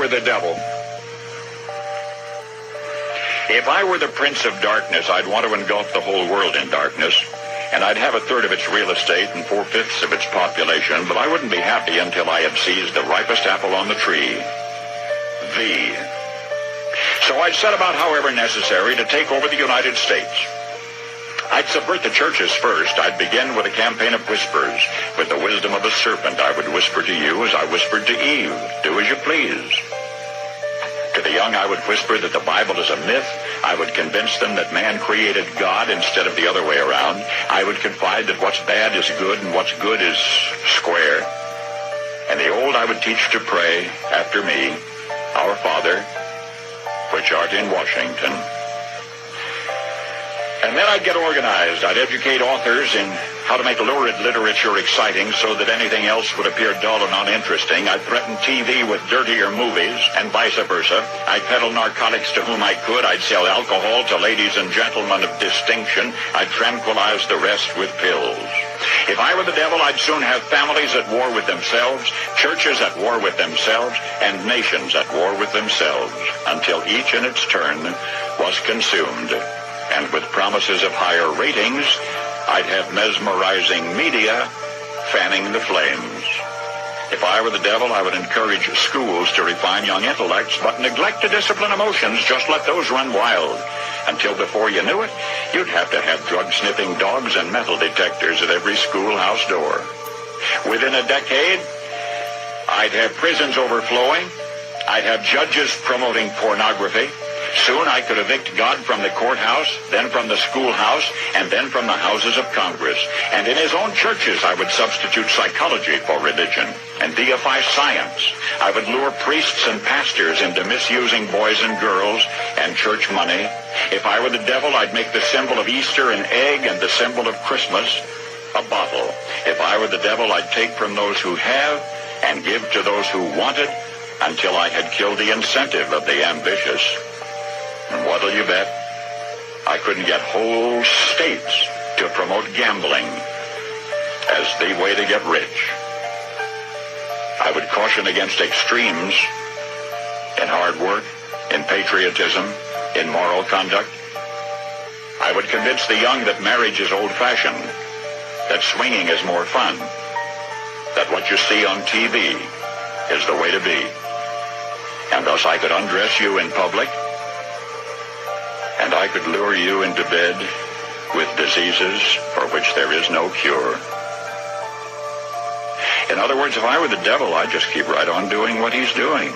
the devil, if I were the prince of darkness, I'd want to engulf the whole world in darkness, and I'd have a third of its real estate and 4/5 of its population, but I wouldn't be happy until I had seized the ripest apple on the tree. So I'd set about, however necessary, to take over the United States. I'd subvert the churches first. I'd begin with a campaign of whispers. With the wisdom of a serpent, I would whisper to you as I whispered to Eve, do as you please. To the young, I would whisper that the Bible is a myth. I would convince them that man created God instead of the other way around. I would confide that what's bad is good and what's good is square. And the old I would teach to pray after me, Our Father, which art in Washington. And then I'd get organized. I'd educate authors in how to make lurid literature exciting so that anything else would appear dull and uninteresting. I'd threaten TV with dirtier movies and vice versa. I'd peddle narcotics to whom I could. I'd sell alcohol to ladies and gentlemen of distinction. I'd tranquilize the rest with pills. If I were the devil, I'd soon have families at war with themselves, churches at war with themselves, and nations at war with themselves, until each in its turn was consumed. And with promises of higher ratings, I'd have mesmerizing media fanning the flames. If I were the devil, I would encourage schools to refine young intellects, but neglect to discipline emotions. Just let those run wild. Until before you knew it, you'd have to have drug-sniffing dogs and metal detectors at every schoolhouse door. Within a decade, I'd have prisons overflowing. I'd have judges promoting pornography. Soon I could evict God from the courthouse, then from the schoolhouse, and then from the houses of Congress. And in his own churches, I would substitute psychology for religion and deify science. I would lure priests and pastors into misusing boys and girls and church money. If I were the devil, I'd make the symbol of Easter an egg and the symbol of Christmas a bottle. If I were the devil, I'd take from those who have and give to those who wanted until I had killed the incentive of the ambitious. And what'll you bet? I couldn't get whole states to promote gambling as the way to get rich. I would caution against extremes in hard work, in patriotism, in moral conduct. I would convince the young that marriage is old-fashioned, that swinging is more fun, that what you see on TV is the way to be. And thus I could undress you in public, and I could lure you into bed with diseases for which there is no cure. In other words, if I were the devil, I'd just keep right on doing what he's doing.